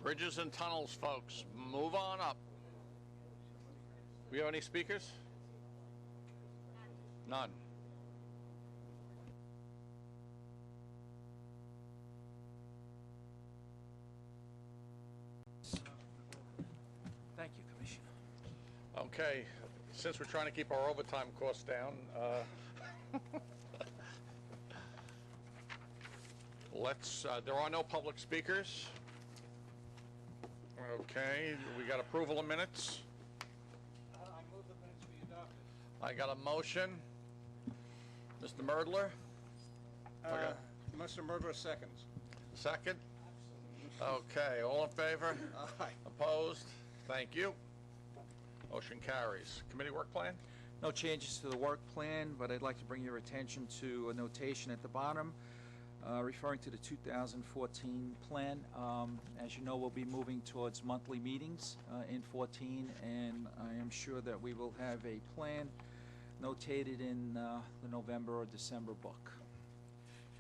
Bridges and tunnels, folks. Move on up. We have any speakers? None. Thank you, Commissioner. Okay, since we're trying to keep our overtime costs down, there are no public speakers. Okay, we got approval of minutes. I move the minutes be adopted. I got a motion. Mr. Merdler? Mr. Murder seconds. Second? Okay, all in favor? Aye. Opposed? Thank you. Motion carries. Committee work plan? No changes to the work plan, but I'd like to bring your attention to a notation at the bottom referring to the 2014 plan. As you know, we'll be moving towards monthly meetings in 14, and I am sure that we will have a plan notated in the November or December book.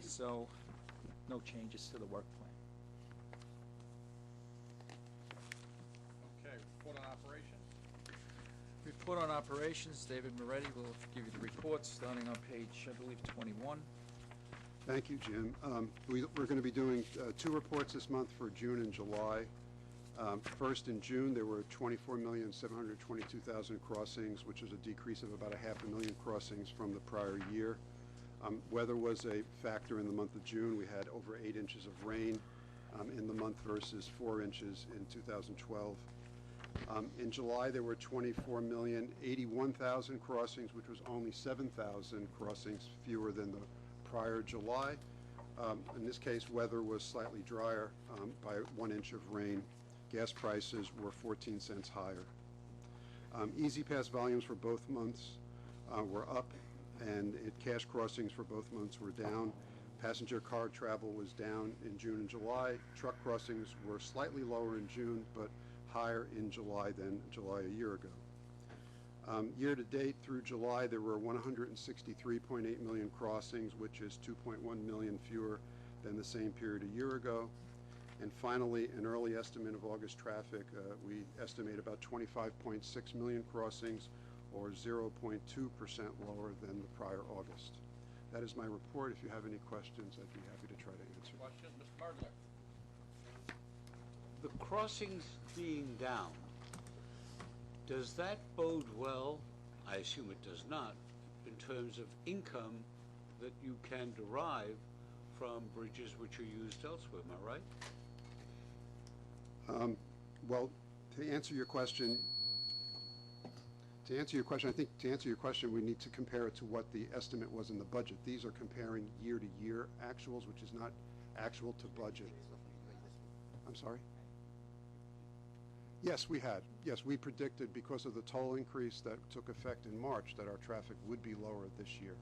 So, no changes to the work plan. Okay, report on operations. Report on operations, David Moretti will give you the report starting on page, I believe, 21. Thank you, Jim. We're going to be doing two reports this month for June and July. First, in June, there were 24,722,000 crossings, which is a decrease of about 500,000 crossings from the prior year. Weather was a factor in the month of June. We had over 8 inches of rain in the month versus 4 inches in 2012. In July, there were 24,081,000 crossings, which was only 7,000 crossings fewer than the prior July. In this case, weather was slightly drier by 1 inch of rain. Gas prices were 14 cents higher. Easy Pass volumes for both months were up, and cash crossings for both months were down. Passenger car travel was down in June and July. Truck crossings were slightly lower in June, but higher in July than July a year ago. Year to date through July, there were 163.8 million crossings, which is 2.1 million fewer than the same period a year ago. And finally, an early estimate of August traffic, we estimate about 25.6 million crossings, or 0.2% lower than the prior August. That is my report. If you have any questions, I'd be happy to try to answer. Questions, Mr. Merdler? The crossings being down, does that bode well, I assume it does not, in terms of income that you can derive from bridges which are used elsewhere, am I right? Well, to answer your question, I think to answer your question, we need to compare it to what the estimate was in the budget. These are comparing year-to-year actuals, which is not actual to budget. I'm sorry? Yes, we had. Yes, we predicted because of the toll increase that took effect in March that our traffic would be lower this year.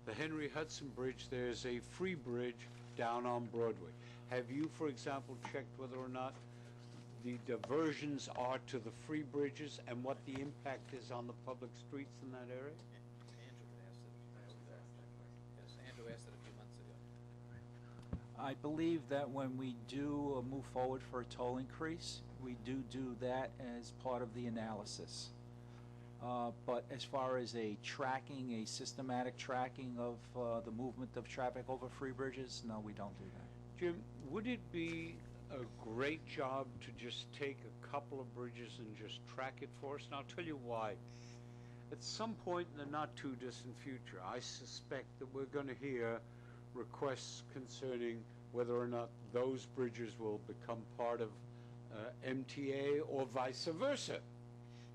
The Henry Hudson Bridge, there's a free bridge down on Broadway. Have you, for example, checked whether or not the diversions are to the free bridges and what the impact is on the public streets in that area? Andrew asked it a few months ago. I believe that when we do move forward for a toll increase, we do that as part of the analysis. But as far as a systematic tracking of the movement of traffic over free bridges, no, we don't do that. Jim, would it be a great job to just take a couple of bridges and just track it for us? And I'll tell you why. At some point in the not too distant future, I suspect that we're going to hear requests concerning whether or not those bridges will become part of MTA or vice versa,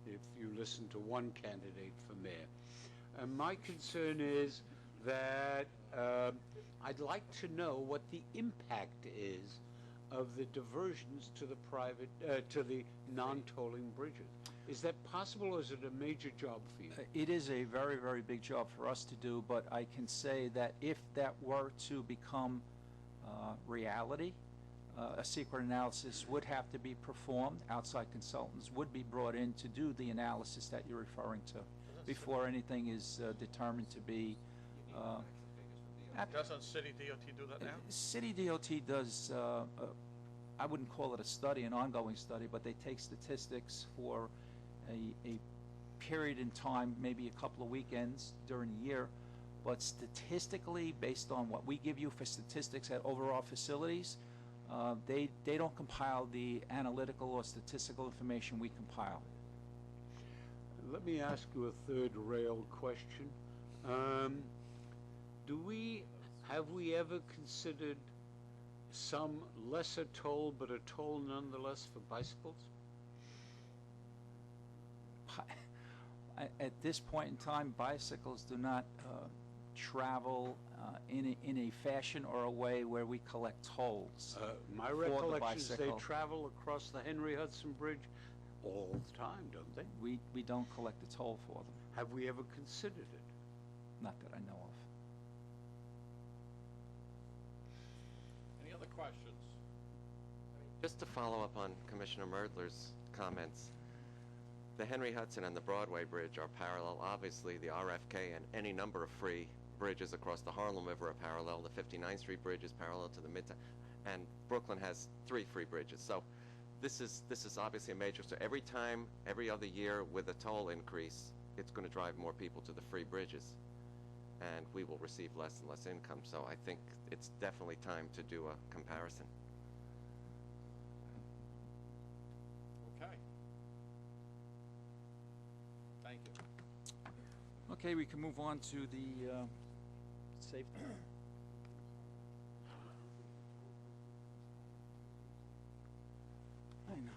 if you listen to one candidate for mayor. And my concern is that I'd like to know what the impact is of the diversions to the to the non-tolling bridges. Is that possible, or is it a major job for you? It is a very, very big job for us to do, but I can say that if that were to become reality, a secret analysis would have to be performed. Outside consultants would be brought in to do the analysis that you're referring to before anything is determined to be. Doesn't City DOT do that now? City DOT does, I wouldn't call it a study, an ongoing study, but they take statistics for a period in time, maybe a couple of weekends during the year. But statistically, based on what we give you for statistics at overall facilities, they don't compile the analytical or statistical information we compile. Let me ask you a third rail question. Have we ever considered some lesser toll, but a toll nonetheless for bicycles? At this point in time, bicycles do not travel in a fashion or a way where we collect tolls. My for the recollection is they bicycle. travel across the Henry Hudson Bridge all the time, don't they? We don't collect a toll for them, Have we ever considered it? not that I know of. Any other questions? Just to follow up on Commissioner Merdler's comments, the Henry Hudson and the Broadway Bridge are parallel. Obviously, the RFK and any number of free bridges across the Harlem River are parallel. The 59th Street Bridge is parallel to the Midtown, and Brooklyn has 3 free bridges. So this is obviously a major. So every time, every other year with a toll increase, it's going to drive more people to the free bridges, and we will receive less and less income. So I think it's definitely time to do a comparison. Okay. Thank you. Okay, we can move on to the safety. I know.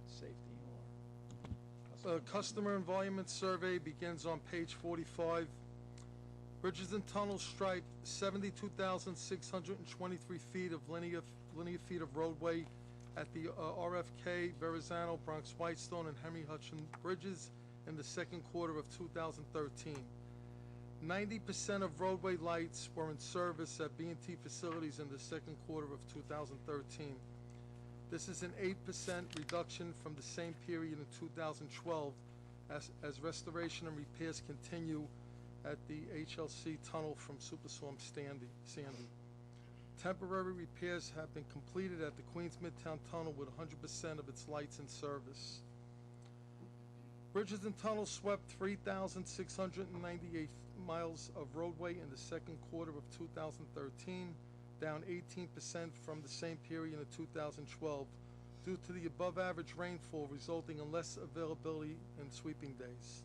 Safety or Customer environment survey begins on page 45. Bridges and tunnels striped 72,623 feet of linear feet of roadway at the RFK, Verrazano, Bronx Whitestone, and Henry Hudson bridges in the second quarter of 2013. 90% of roadway lights were in service at B&T facilities in the second quarter of 2013. This is an 8% reduction from the same period in 2012 as restoration and repairs continue at the HLC tunnel from Superstorm Sandy. Temporary repairs have been completed at the Queens Midtown Tunnel with 100% of its lights in service. Bridges and tunnels swept 3,698 miles of roadway in the second quarter of 2013, down 18% from the same period in 2012, due to the above-average rainfall resulting in less availability in sweeping days.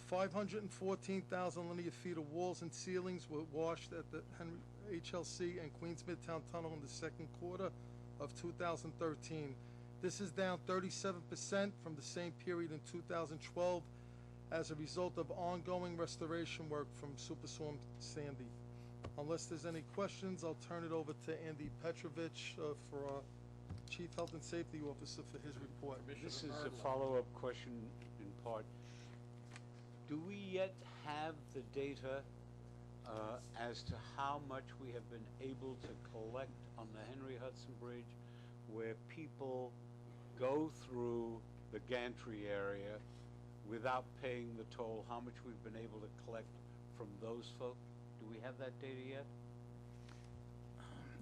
514,000 linear feet of walls and ceilings were washed at the HLC and Queens Midtown Tunnel in the second quarter of 2013. This is down 37% from the same period in 2012 as a result of ongoing restoration work from Superstorm Sandy. Unless there's any questions, I'll turn it over to Andy Petrovich for our Chief Health and Safety Officer for his report. This is a follow-up question in part. Do we yet have the data as to how much we have been able to collect on the Henry Hudson Bridge, where people go through the gantry area without paying the toll, how much we've been able to collect from those folks? Do we have that data yet?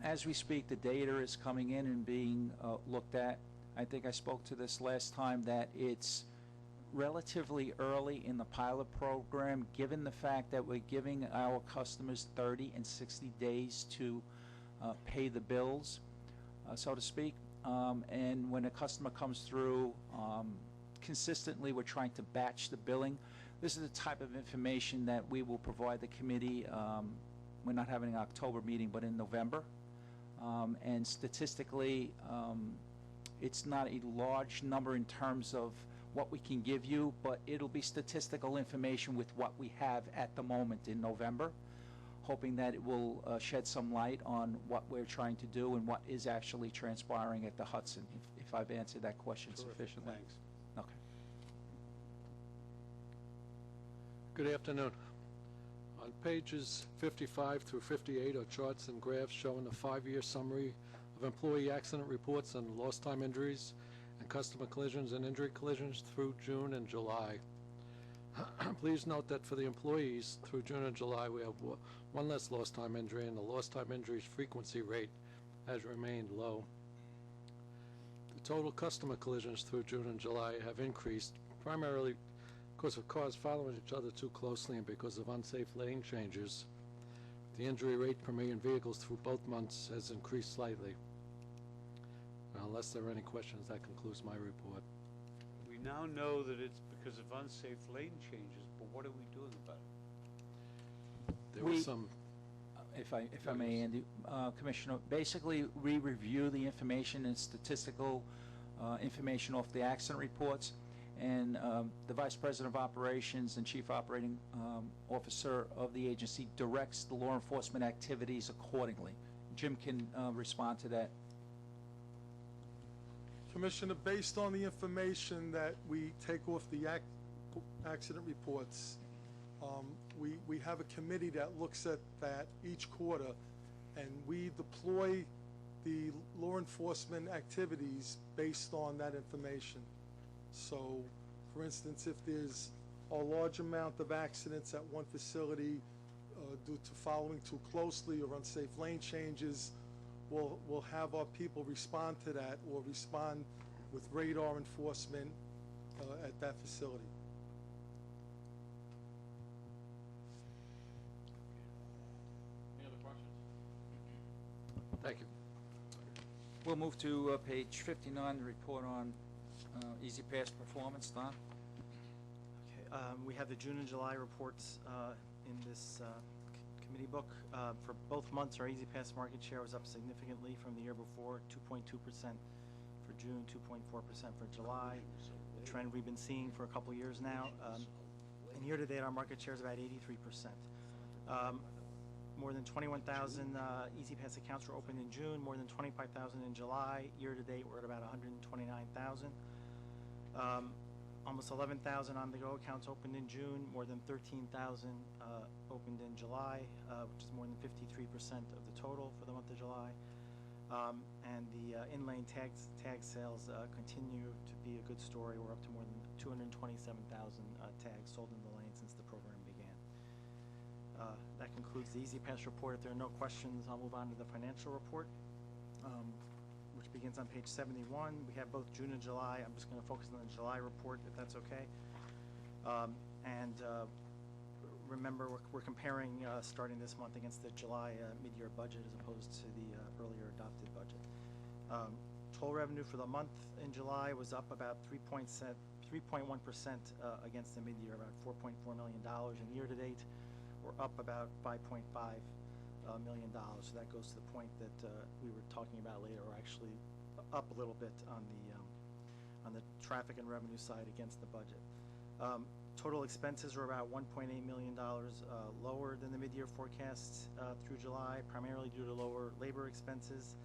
As we speak, the data is coming in and being looked at. I think I spoke to this last time, that it's relatively early in the pilot program, given the fact that we're giving our customers 30 and 60 days to pay the bills, so to speak. And when a customer comes through, consistently we're trying to batch the billing. This is the type of information that we will provide the committee. We're not having an October meeting, but in November. And statistically, it's not a large number in terms of what we can give you, but it'll be statistical information with what we have at the moment in November, hoping that it will shed some light on what we're trying to do and what is actually transpiring at the Hudson, if I've answered that question Terrific. sufficiently. Thanks. Okay. Good afternoon. On pages 55 through 58 are charts and graphs showing a 5-year summary of employee accident reports and lost time injuries and customer collisions and injury collisions through June and July. Please note that for the employees through June and July, we have one less lost time injury, and the lost time injuries frequency rate has remained low. The total customer collisions through June and July have increased primarily because of cars following each other too closely and because of unsafe lane changes. The injury rate per million vehicles through both months has increased slightly. Unless there are any questions, that concludes my report. We now know that it's because of unsafe lane changes, but what are we doing about it? There We- was some, If I may, Andy, Commissioner, basically, we review the information and statistical information off the accident reports, and the Vice President of Operations and Chief Operating Officer of the agency directs the law enforcement activities accordingly. Jim can respond to that. Commissioner, based on the information that we take off the accident reports, we have a committee that looks at that each quarter, and we deploy the law enforcement activities based on that information. So, for instance, if there's a large amount of accidents at one facility due to following too closely or unsafe lane changes, we'll have our people respond to that or respond with radar enforcement at that facility. Any other questions? thank you. We'll move to page 59, the report on Easy Pass performance. Don? Okay, we have the June and July reports in this committee book. For both months, our Easy Pass market share was up significantly from the year before, 2.2% for June, 2.4% for July. The trend we've been seeing for a couple years now. And year-to-date, our market share is about 83%. More than 21,000 Easy Pass accounts were opened in June, more than 25,000 in July. Year-to-date, we're at about 129,000. Almost 11,000 on-the-go accounts opened in June, more than 13,000 opened in July, which is more than 53% of the total for the month of July. And the in-lane tag sales continue to be a good story. We're up to more than 227,000 tags sold in the lane since the program began. That concludes the Easy Pass report. If there are no questions, I'll move on to the financial report, which begins on page 71. We have both June and July. I'm just going to focus on the July report, if that's okay. Remember, we're comparing starting this month against the July mid-year budget as opposed to the earlier adopted budget. Toll revenue for the month in July was up about 3.1% against the mid-year, about $4.4 million. And year-to-date, we're up about $5.5 million. So that goes to the point that we were talking about later. We're actually up a little bit on the traffic and revenue side against the budget. Total expenses were about $1.8 million lower than the mid-year forecasts through July, primarily due to lower labor expenses.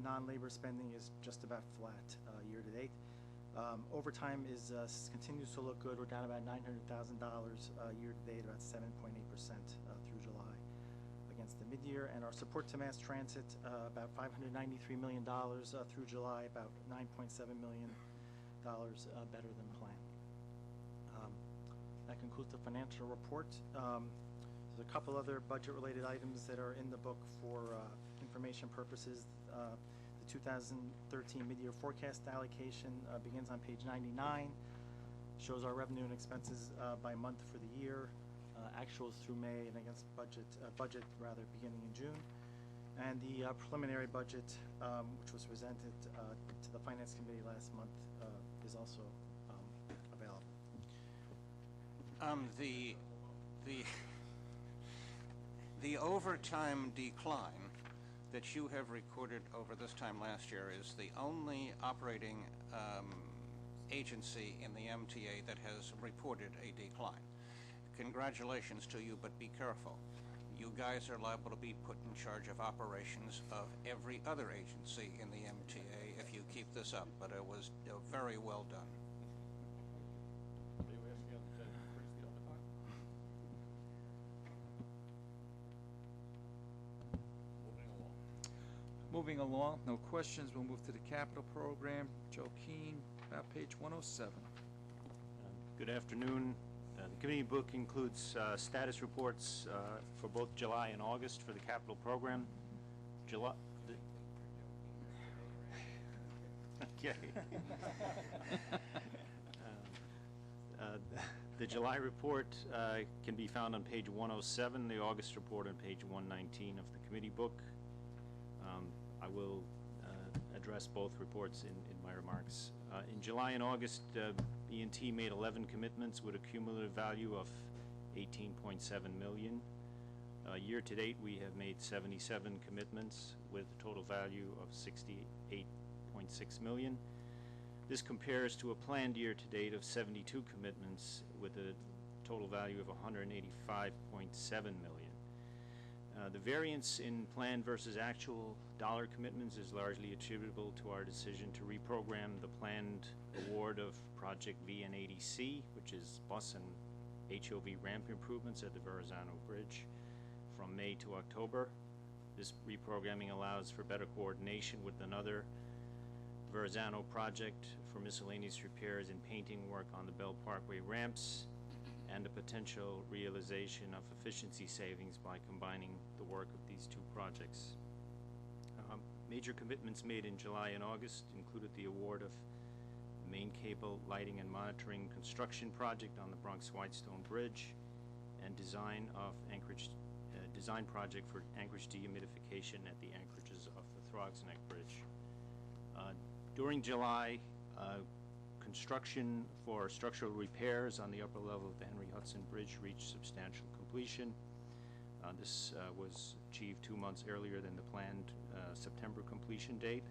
Non-labor spending is just about flat year-to-date. Overtime continues to look good. We're down about $900,000 year-to-date, about 7.8% through July against the mid-year. And our support to mass transit, about $593 million through July, about $9.7 million better than planned. That concludes the financial report. There's a couple other budget-related items that are in the book for information purposes. The 2013 mid-year forecast allocation begins on page 99. Shows our revenue and expenses by month for the year, actuals through May, and against budget beginning in June. And the preliminary budget, which was presented to the Finance Committee last month, is also available. The overtime decline that you have recorded over this time last year is the only operating agency in the MTA that has reported a decline. Congratulations to you, but be careful. You guys are liable to be put in charge of operations of every other agency in the MTA if you keep this up, but it was very well done. We Moving along, no questions, we'll move to the capital program. Joe Keane, about page 107. Good afternoon. The committee book includes status reports for both July and August for the capital program. Okay. The July report can be found on page 107, the August report on page 119 of the committee book. I will address both reports in my remarks. In July and August, E&T made 11 commitments with a cumulative value of $18.7 million. Year-to-date, we have made 77 commitments with a total value of $68.6 million. This compares to a planned year-to-date of 72 commitments with a total value of $185.7 million. The variance in planned versus actual dollar commitments is largely attributable to our decision to reprogram the planned award of Project VN80C, which is bus and HOV ramp improvements at the Verrazano Bridge, from May to October. This reprogramming allows for better coordination with another Verrazano project for miscellaneous repairs and painting work on the Bell Parkway ramps, and the potential realization of efficiency savings by combining the work of these two projects. Major commitments made in July and August included the award of main cable lighting and monitoring construction project on the Bronx-Whitestone Bridge, and design project for Anchorage dehumidification at the anchorages of the Throgs Neck Bridge. During July, construction for structural repairs on the upper level of the Henry Hudson Bridge reached substantial completion. This was achieved 2 months earlier than the planned September completion date.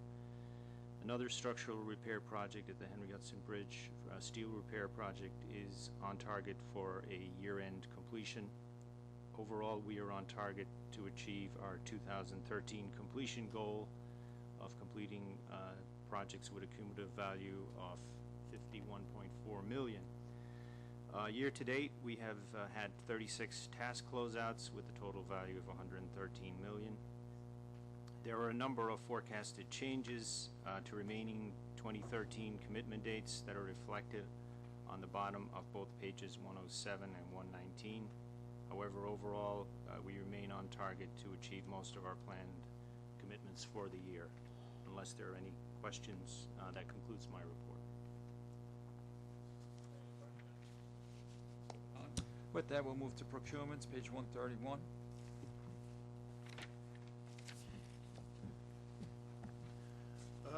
Another structural repair project at the Henry Hudson Bridge, steel repair project, is on target for a year-end completion. Overall, we are on target to achieve our 2013 completion goal of completing projects with a cumulative value of $51.4 million. Year-to-date, we have had 36 task closeouts with a total value of $113 million. There are a number of forecasted changes to remaining 2013 commitment dates that are reflected on the bottom of both pages 107 and 119. However, overall, we remain on target to achieve most of our planned commitments for the year. Unless there are any questions, that concludes my report. With that, we'll move to procurements, page 131.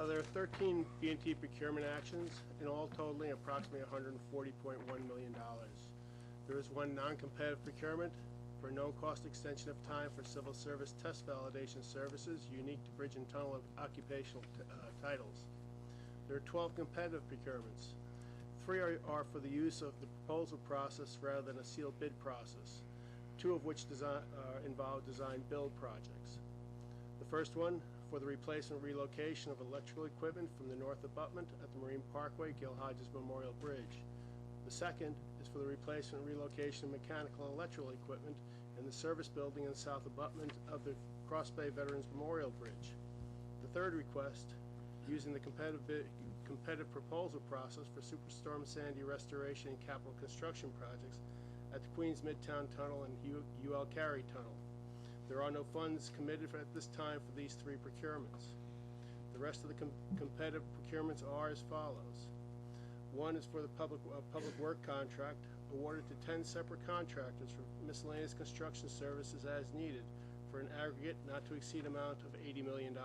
There are 13 B&T procurement actions, in all totaling approximately $140.1 million. There is one non-competitive procurement for no-cost extension of time for civil service test validation services unique to bridge and tunnel occupational titles. There are 12 competitive procurements. 3 are for the use of the proposal process rather than a sealed bid process, 2 of which involve design-build projects. The first one, for the replacement relocation of electrical equipment from the north abutment at the Marine Parkway, Gil Hodges Memorial Bridge. The second is for the replacement relocation of mechanical and electrical equipment in the service building and south abutment of the Cross Bay Veterans Memorial Bridge. The third request, using the competitive proposal process for Superstorm Sandy restoration and capital construction projects at the Queens Midtown Tunnel and UL Cary Tunnel. There are no funds committed at this time for these 3 procurements. The rest of the competitive procurements are as follows. One is for the public work contract, awarded to 10 separate contractors for miscellaneous construction services as needed for an aggregate not to exceed amount of $80 million.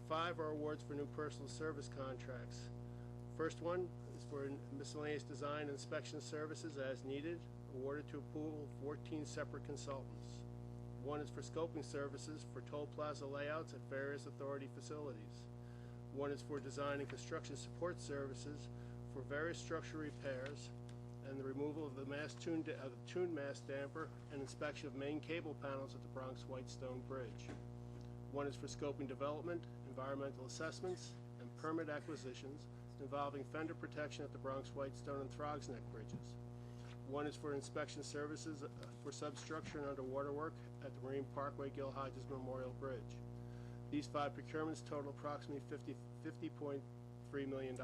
5 are awards for new personal service contracts. First one is for miscellaneous design and inspection services as needed, awarded to a pool of 14 separate consultants. 1 is for scoping services for toll plaza layouts at various authority facilities. 1 is for design and construction support services for various structural repairs and the removal of the tuned mass damper and inspection of main cable panels at the Bronx-Whitestone Bridge. 1 is for scoping development, environmental assessments, and permit acquisitions involving fender protection at the Bronx-Whitestone and Throgs Neck Bridges. 1 is for inspection services for substructure and underwater work at the Marine Parkway Gil Hodges Memorial Bridge. These 5 procurements total approximately $50.3 million.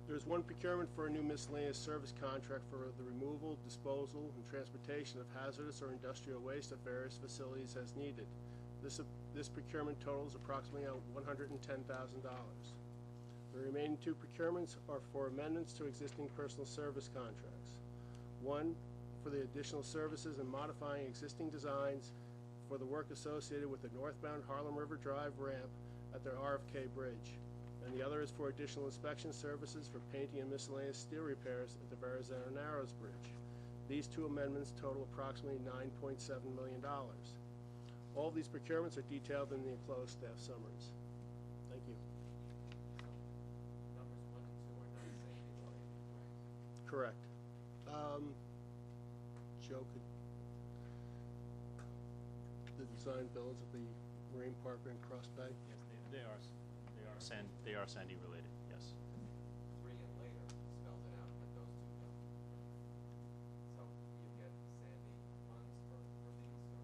There is one procurement for a new miscellaneous service contract for the removal, disposal, and transportation of hazardous or industrial waste at various facilities as needed. This procurement totals approximately $110,000. The remaining 2 procurements are for amendments to existing personal service contracts. One for the additional services and modifying existing designs for the work associated with the northbound Harlem River Drive ramp at the RFK Bridge. And the other is for additional inspection services for painting and miscellaneous steel repairs at the Verrazano Narrows Bridge. These 2 amendments total approximately $9.7 million. All of these procurements are detailed in the enclosed staff summaries. Thank you. Numbers 1 and 2 are not Sandy related, right? Correct. Joe could, the design builds at the Marine Park and Cross Bay? Yes, they are Sandy related, yes. 3 and later spells it out, but those 2 don't. So you get Sandy funds for these, or?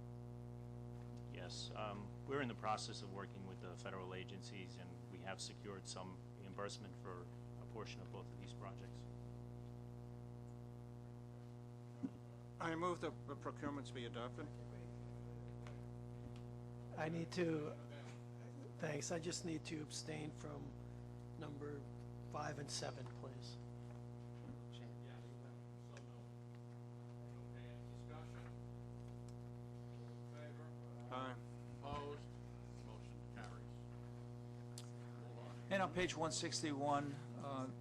Yes, we're in the process of working with the federal agencies, and we have secured some reimbursement for a portion of both of these projects. I move the procurements be adopted. I need to, thanks, I just need to abstain from number 5 and 7, please. Aye. Opposed? Motion carries. And on page 161,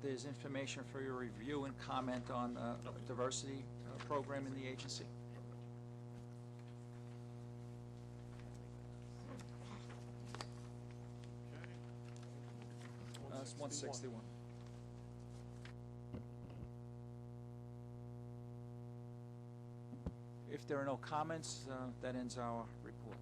there's information for your review and comment on the diversity program in the agency. That's 161. If there are no comments, that ends our report.